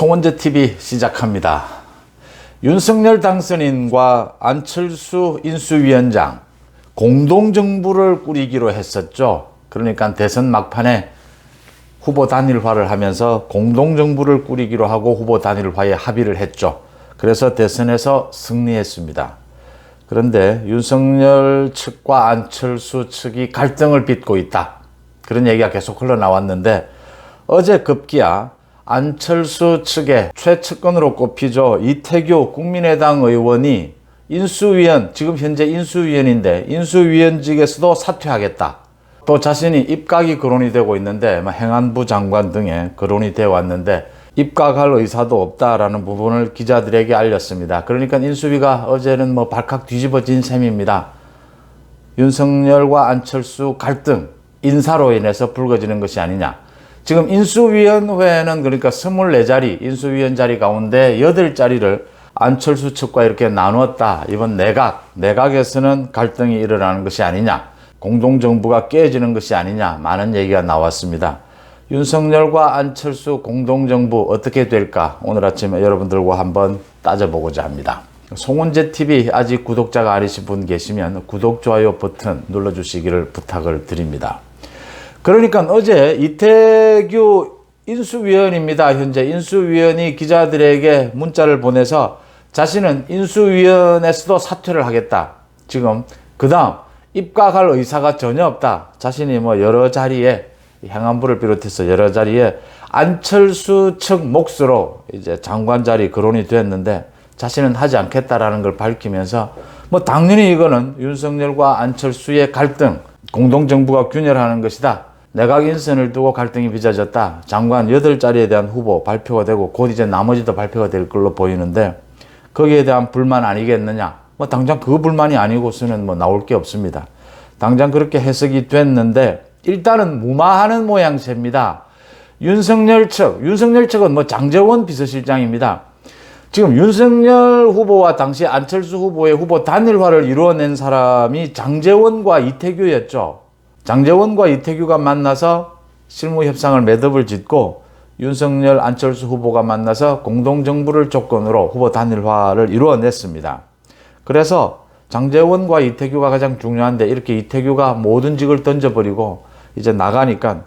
송원재 TV 시작합니다. 윤석열 당선인과 안철수 인수위원장 공동정부를 꾸리기로 했었죠. 그러니까 대선 막판에 후보 단일화를 하면서 공동정부를 꾸리기로 하고 후보 단일화에 합의를 했죠. 그래서 대선에서 승리했습니다. 그런데 윤석열 측과 안철수 측이 갈등을 빚고 있다. 그런 얘기가 계속 흘러나왔는데 어제 급기야 안철수 측의 최측근으로 꼽히죠. 이태규 국민의당 의원이 인수위원, 지금 현재 인수위원인데 인수위원직에서도 사퇴하겠다. 또 자신이 입각이 거론이 되고 있는데 행안부 장관 등에 거론이 되어 왔는데 입각할 의사도 없다라는 부분을 기자들에게 알렸습니다. 그러니까 인수위가 어제는 발칵 뒤집어진 셈입니다. 윤석열과 안철수 갈등, 인사로 인해서 불거지는 것이 아니냐. 지금 인수위원회는 그러니까 24자리, 인수위원 자리 가운데 8자리를 안철수 측과 이렇게 나누었다. 이번 내각에서는 갈등이 일어나는 것이 아니냐. 공동정부가 깨지는 것이 아니냐. 많은 얘기가 나왔습니다. 윤석열과 안철수 공동정부 어떻게 될까? 오늘 아침에 여러분들과 한번 따져보고자 합니다. 송원재 TV 아직 구독자가 아니신 분 계시면 구독, 좋아요 버튼 눌러주시기를 부탁을 드립니다. 그러니까 어제 이태규 인수위원입니다. 현재 인수위원이 기자들에게 문자를 보내서 자신은 인수위원에서도 사퇴를 하겠다. 지금 그 다음 입각할 의사가 전혀 없다. 자신이 여러 자리에 행안부를 비롯해서 여러 자리에 안철수 측 몫으로 이제 장관 자리 거론이 됐는데 자신은 하지 않겠다라는 걸 밝히면서 당연히 이거는 윤석열과 안철수의 갈등, 공동정부가 균열하는 것이다. 내각 인선을 두고 갈등이 빚어졌다. 장관 8자리에 대한 후보 발표가 되고 곧 이제 나머지도 발표가 될 걸로 보이는데 거기에 대한 불만 아니겠느냐. 당장 그 불만이 아니고서는 나올 게 없습니다. 당장 그렇게 해석이 됐는데 일단은 무마하는 모양새입니다. 윤석열 측은 장제원 비서실장입니다. 지금 윤석열 후보와 당시 안철수 후보의 후보 단일화를 이루어낸 사람이 장제원과 이태규였죠. 장제원과 이태규가 만나서 실무 협상을 매듭을 짓고 윤석열, 안철수 후보가 만나서 공동정부를 조건으로 후보 단일화를 이루어냈습니다. 그래서 장제원과 이태규가 가장 중요한데 이렇게 이태규가 모든 직을 던져버리고 이제 나가니까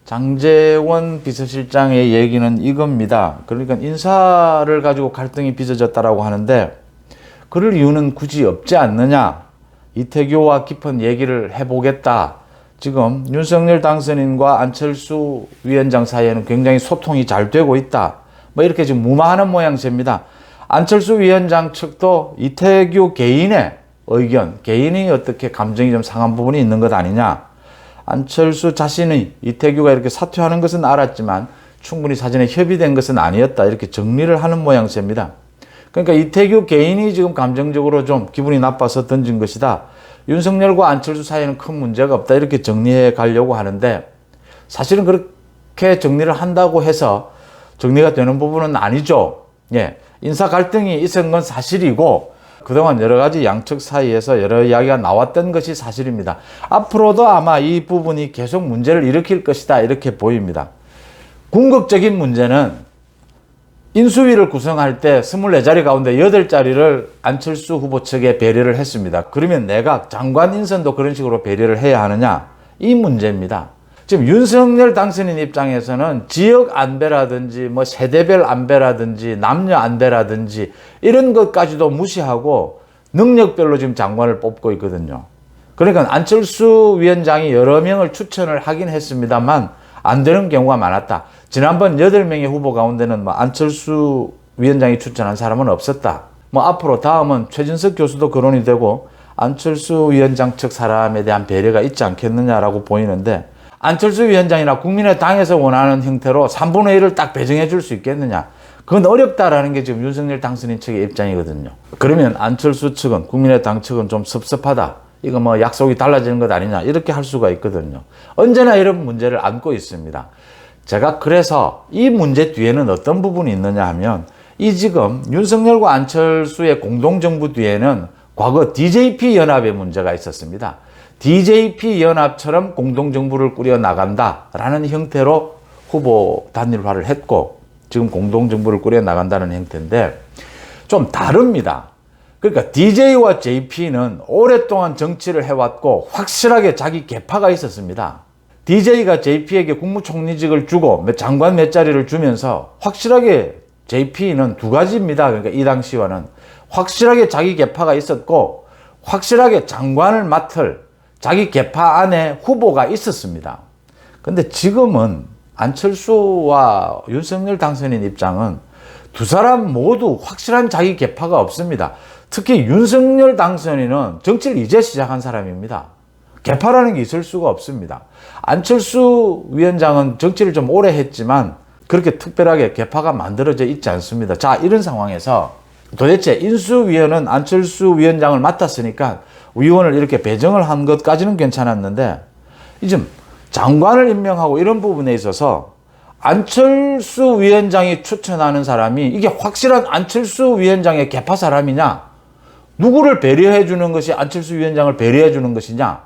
장제원 비서실장의 얘기는 이겁니다. 그러니까 인사를 가지고 갈등이 빚어졌다라고 하는데 그럴 이유는 굳이 없지 않느냐. 이태규와 깊은 얘기를 해보겠다. 지금 윤석열 당선인과 안철수 위원장 사이에는 굉장히 소통이 잘 되고 있다. 이렇게 지금 무마하는 모양새입니다. 안철수 위원장 측도 이태규 개인의 의견, 개인이 어떻게 감정이 좀 상한 부분이 있는 것 아니냐. 안철수 자신이 이태규가 이렇게 사퇴하는 것은 알았지만 충분히 사전에 협의된 것은 아니었다. 이렇게 정리를 하는 모양새입니다. 그러니까 이태규 개인이 지금 감정적으로 좀 기분이 나빠서 던진 것이다. 윤석열과 안철수 사이에는 큰 문제가 없다. 이렇게 정리해 가려고 하는데 사실은 그렇게 정리를 한다고 해서 정리가 되는 부분은 아니죠. 예. 인사 갈등이 있었던 건 사실이고 그동안 여러 가지 양측 사이에서 여러 이야기가 나왔던 것이 사실입니다. 앞으로도 아마 이 부분이 계속 문제를 일으킬 것이다. 이렇게 보입니다. 궁극적인 문제는 인수위를 구성할 때 24자리 가운데 8자리를 안철수 후보 측에 배려를 했습니다. 그러면 내각, 장관 인선도 그런 식으로 배려를 해야 하느냐? 이 문제입니다. 지금 윤석열 당선인 입장에서는 지역 안배라든지 세대별 안배라든지 남녀 안배라든지 이런 것까지도 무시하고 능력별로 지금 장관을 뽑고 있거든요. 그러니까 안철수 위원장이 여러 명을 추천을 하긴 했습니다만 안 되는 경우가 많았다. 지난번 8명의 후보 가운데는 안철수 위원장이 추천한 사람은 없었다. 앞으로 다음은 최진석 교수도 거론이 되고 안철수 위원장 측 사람에 대한 배려가 있지 않겠느냐라고 보이는데 안철수 위원장이나 국민의당에서 원하는 형태로 3분의 1을 딱 배정해 줄 수 있겠느냐. 그건 어렵다라는 게 지금 윤석열 당선인 측의 입장이거든요. 그러면 안철수 측은, 국민의당 측은 좀 섭섭하다. 이거 약속이 달라지는 것 아니냐. 이렇게 할 수가 있거든요. 언제나 이런 문제를 안고 있습니다. 제가 그래서 이 문제 뒤에는 어떤 부분이 있느냐 하면 이 지금 윤석열과 안철수의 공동정부 뒤에는 과거 DJP 연합의 문제가 있었습니다. DJP 연합처럼 공동정부를 꾸려 나간다라는 형태로 후보 단일화를 했고 지금 공동정부를 꾸려 나간다는 형태인데 좀 다릅니다. 그러니까 DJ와 JP는 오랫동안 정치를 해왔고 확실하게 자기 계파가 있었습니다. DJ가 JP에게 국무총리직을 주고 장관 몇 자리를 주면서 확실하게 JP는 두 가지입니다. 그러니까 이 당시와는 확실하게 자기 계파가 있었고 확실하게 장관을 맡을 자기 계파 안에 후보가 있었습니다. 근데 지금은 안철수와 윤석열 당선인 입장은 두 사람 모두 확실한 자기 계파가 없습니다. 특히 윤석열 당선인은 정치를 이제 시작한 사람입니다. 계파라는 게 있을 수가 없습니다. 안철수 위원장은 정치를 좀 오래 했지만 그렇게 특별하게 계파가 만들어져 있지 않습니다. 자, 이런 상황에서 도대체 인수위원은 안철수 위원장을 맡았으니까 위원을 이렇게 배정을 한 것까지는 괜찮았는데 이제 장관을 임명하고 이런 부분에 있어서 안철수 위원장이 추천하는 사람이 이게 확실한 안철수 위원장의 계파 사람이냐, 누구를 배려해 주는 것이 안철수 위원장을 배려해 주는 것이냐,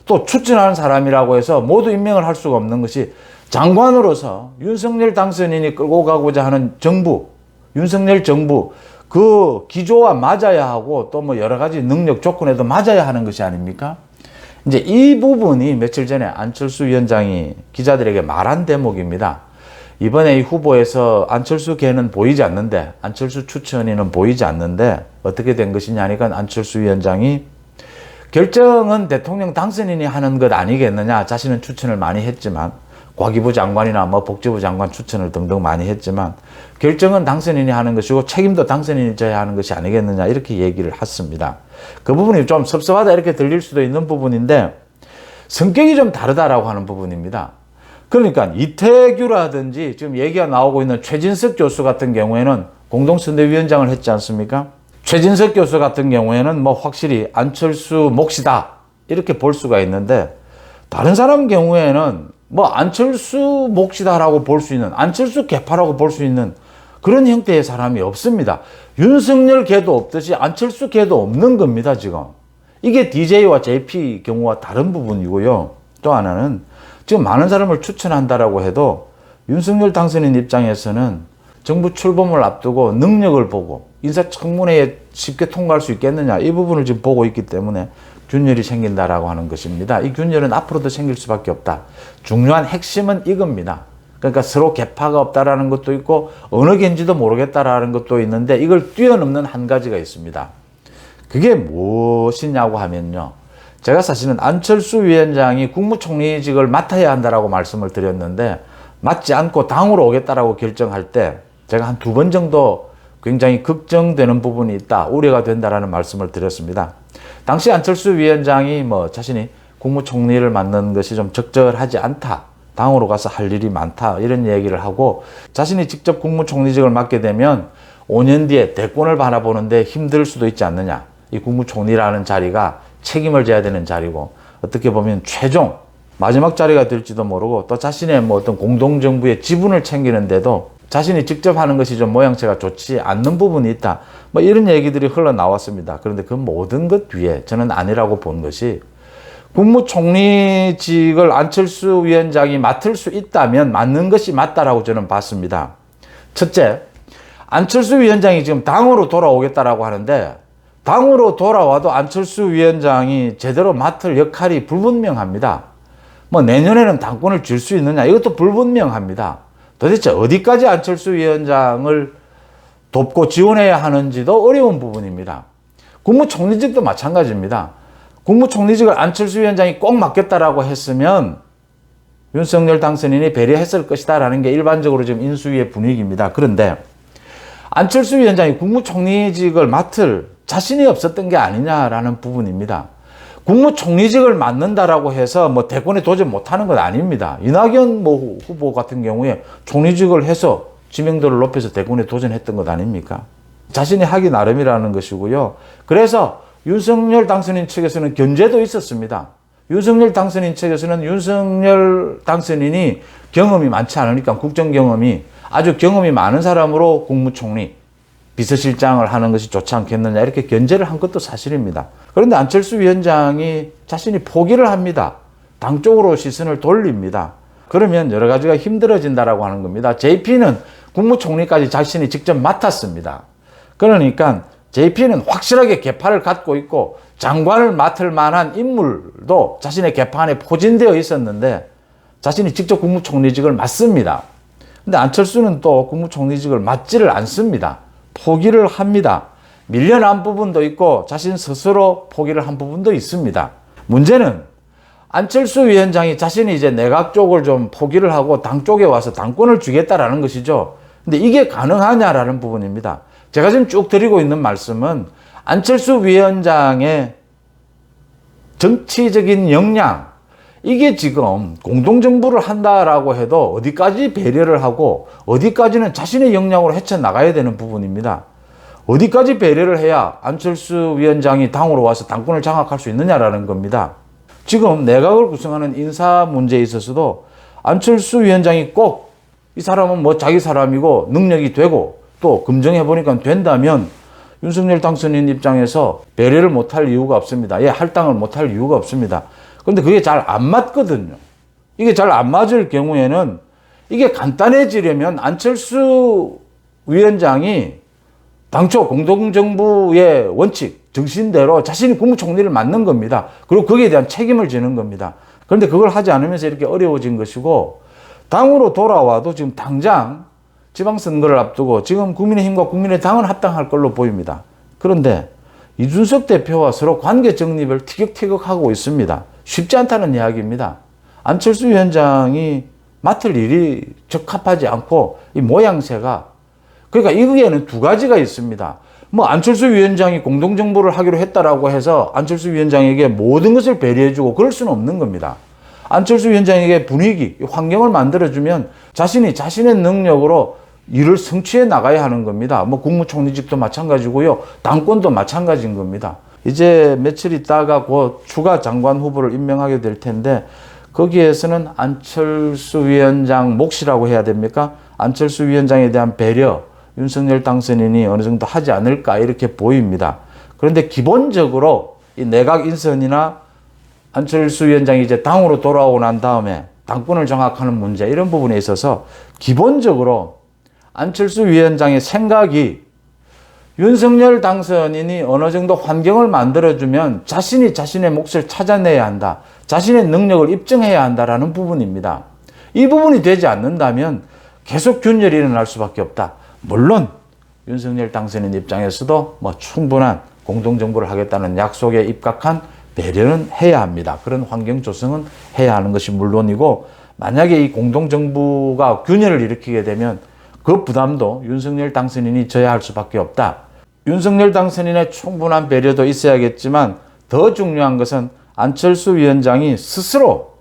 또 추천하는 사람이라고 해서 모두 임명을 할 수가 없는 것이 장관으로서 윤석열 당선인이 끌고 가고자 하는 정부, 윤석열 정부 그 기조와 맞아야 하고 또 뭐 여러 가지 능력 조건에도 맞아야 하는 것이 아닙니까? 이제 이 부분이 며칠 전에 안철수 위원장이 기자들에게 말한 대목입니다. 이번에 이 후보에서 안철수계는 보이지 않는데, 안철수 추천인은 보이지 않는데 어떻게 된 것이냐 하니까 안철수 위원장이 결정은 대통령 당선인이 하는 것 아니겠느냐. 자신은 추천을 많이 했지만 과기부 장관이나 뭐 복지부 장관 추천을 등등 많이 했지만 결정은 당선인이 하는 것이고 책임도 당선인이 져야 하는 것이 아니겠느냐 이렇게 얘기를 했습니다. 그 부분이 좀 섭섭하다 이렇게 들릴 수도 있는 부분인데 성격이 좀 다르다라고 하는 부분입니다. 그러니까 이태규라든지 지금 얘기가 나오고 있는 최진석 교수 같은 경우에는 공동선대위원장을 했지 않습니까? 최진석 교수 같은 경우에는 뭐 확실히 안철수 몫이다 이렇게 볼 수가 있는데 다른 사람 경우에는 뭐 안철수 몫이다라고 볼 수 있는, 안철수 계파라고 볼 수 있는 그런 형태의 사람이 없습니다. 윤석열 계도 없듯이 안철수 계도 없는 겁니다, 지금. 이게 DJ와 JP 경우와 다른 부분이고요. 또 하나는 지금 많은 사람을 추천한다라고 해도 윤석열 당선인 입장에서는 정부 출범을 앞두고 능력을 보고 인사청문회에 쉽게 통과할 수 있겠느냐 이 부분을 지금 보고 있기 때문에 균열이 생긴다라고 하는 것입니다. 이 균열은 앞으로도 생길 수밖에 없다. 중요한 핵심은 이겁니다. 그러니까 서로 계파가 없다라는 것도 있고 어느 겐지도 모르겠다라는 것도 있는데 이걸 뛰어넘는 한 가지가 있습니다. 그게 무엇이냐고 하면요. 제가 사실은 안철수 위원장이 국무총리직을 맡아야 한다라고 말씀을 드렸는데 맡지 않고 당으로 오겠다라고 결정할 때 제가 한 2번 정도 굉장히 걱정되는 부분이 있다, 우려가 된다라는 말씀을 드렸습니다. 당시 안철수 위원장이 뭐 자신이 국무총리를 맡는 것이 좀 적절하지 않다, 당으로 가서 할 일이 많다 이런 얘기를 하고 자신이 직접 국무총리직을 맡게 되면 5년 뒤에 대권을 바라보는데 힘들 수도 있지 않느냐. 이 국무총리라는 자리가 책임을 져야 되는 자리고 어떻게 보면 최종 마지막 자리가 될지도 모르고 또 자신의 뭐 어떤 공동정부의 지분을 챙기는데도 자신이 직접 하는 것이 좀 모양새가 좋지 않는 부분이 있다. 뭐 이런 얘기들이 흘러나왔습니다. 그런데 그 모든 것 뒤에 저는 아니라고 본 것이 국무총리직을 안철수 위원장이 맡을 수 있다면 맡는 것이 맞다라고 저는 봤습니다. 첫째, 안철수 위원장이 지금 당으로 돌아오겠다라고 하는데 당으로 돌아와도 안철수 위원장이 제대로 맡을 역할이 불분명합니다. 뭐 내년에는 당권을 줄 수 있느냐 이것도 불분명합니다. 도대체 어디까지 안철수 위원장을 돕고 지원해야 하는지도 어려운 부분입니다. 국무총리직도 마찬가지입니다. 국무총리직을 안철수 위원장이 꼭 맡겠다라고 했으면 윤석열 당선인이 배려했을 것이다라는 게 일반적으로 지금 인수위의 분위기입니다. 그런데 안철수 위원장이 국무총리직을 맡을 자신이 없었던 게 아니냐라는 부분입니다. 국무총리직을 맡는다라고 해서 뭐 대권에 도전 못하는 건 아닙니다. 이낙연 뭐 후보 같은 경우에 총리직을 해서 지명도를 높여서 대권에 도전했던 것 아닙니까? 자신이 하기 나름이라는 것이고요. 그래서 윤석열 당선인 측에서는 견제도 있었습니다. 윤석열 당선인 측에서는 윤석열 당선인이 경험이 많지 않으니까 국정 경험이 아주 경험이 많은 사람으로 국무총리, 비서실장을 하는 것이 좋지 않겠느냐 이렇게 견제를 한 것도 사실입니다. 그런데 안철수 위원장이 자신이 포기를 합니다. 당 쪽으로 시선을 돌립니다. 그러면 여러 가지가 힘들어진다라고 하는 겁니다. JP는 국무총리까지 자신이 직접 맡았습니다. 그러니까 JP는 확실하게 계파를 갖고 있고 장관을 맡을 만한 인물도 자신의 계파 안에 포진되어 있었는데 자신이 직접 국무총리직을 맡습니다. 근데 안철수는 또 국무총리직을 맡지를 않습니다. 포기를 합니다. 밀려난 부분도 있고 자신 스스로 포기를 한 부분도 있습니다. 문제는 안철수 위원장이 자신이 이제 내각 쪽을 좀 포기를 하고 당 쪽에 와서 당권을 주겠다라는 것이죠. 근데 이게 가능하냐라는 부분입니다. 제가 지금 쭉 드리고 있는 말씀은 안철수 위원장의 정치적인 역량, 이게 지금 공동정부를 한다라고 해도 어디까지 배려를 하고 어디까지는 자신의 역량으로 헤쳐나가야 되는 부분입니다. 어디까지 배려를 해야 안철수 위원장이 당으로 와서 당권을 장악할 수 있느냐라는 겁니다. 지금 내각을 구성하는 인사 문제에 있어서도 안철수 위원장이 꼭 이 사람은 뭐 자기 사람이고 능력이 되고 또 검증해 보니까 된다면 윤석열 당선인 입장에서 배려를 못할 이유가 없습니다. 예, 할당을 못할 이유가 없습니다. 그런데 그게 잘 안 맞거든요. 이게 잘 안 맞을 경우에는 이게 간단해지려면 안철수 위원장이 당초 공동정부의 원칙, 정신대로 자신이 국무총리를 맡는 겁니다. 그리고 거기에 대한 책임을 지는 겁니다. 그런데 그걸 하지 않으면서 이렇게 어려워진 것이고, 당으로 돌아와도 지금 당장 지방선거를 앞두고 지금 국민의힘과 국민의당은 합당할 걸로 보입니다. 그런데 이준석 대표와 서로 관계 정립을 티격태격하고 있습니다. 쉽지 않다는 이야기입니다. 안철수 위원장이 맡을 일이 적합하지 않고 이 모양새가, 그러니까 여기에는 두 가지가 있습니다. 뭐 안철수 위원장이 공동정부를 하기로 했다라고 해서 안철수 위원장에게 모든 것을 배려해주고 그럴 수는 없는 겁니다. 안철수 위원장에게 분위기, 환경을 만들어주면 자신이 자신의 능력으로 일을 성취해 나가야 하는 겁니다. 뭐 국무총리직도 마찬가지고요. 당권도 마찬가지인 겁니다. 이제 며칠 있다가 곧 추가 장관 후보를 임명하게 될 텐데 거기에서는 안철수 위원장 몫이라고 해야 됩니까? 안철수 위원장에 대한 배려, 윤석열 당선인이 어느 정도 하지 않을까 이렇게 보입니다. 그런데 기본적으로 이 내각 인선이나 안철수 위원장이 이제 당으로 돌아오고 난 다음에 당권을 장악하는 문제, 이런 부분에 있어서 기본적으로 안철수 위원장의 생각이 윤석열 당선인이 어느 정도 환경을 만들어주면 자신이 자신의 몫을 찾아내야 한다. 자신의 능력을 입증해야 한다라는 부분입니다. 이 부분이 되지 않는다면 계속 균열이 일어날 수밖에 없다. 물론 윤석열 당선인 입장에서도 뭐 충분한 공동정부를 하겠다는 약속에 입각한 배려는 해야 합니다. 그런 환경 조성은 해야 하는 것이 물론이고, 만약에 이 공동정부가 균열을 일으키게 되면 그 부담도 윤석열 당선인이 져야 할 수밖에 없다. 윤석열 당선인의 충분한 배려도 있어야겠지만 더 중요한 것은 안철수 위원장이 스스로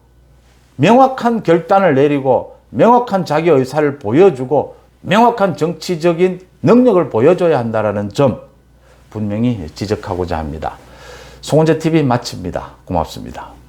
명확한 결단을 내리고 명확한 자기 의사를 보여주고 명확한 정치적인 능력을 보여줘야 한다는 점 분명히 지적하고자 합니다. 송원재 TV 마칩니다. 고맙습니다.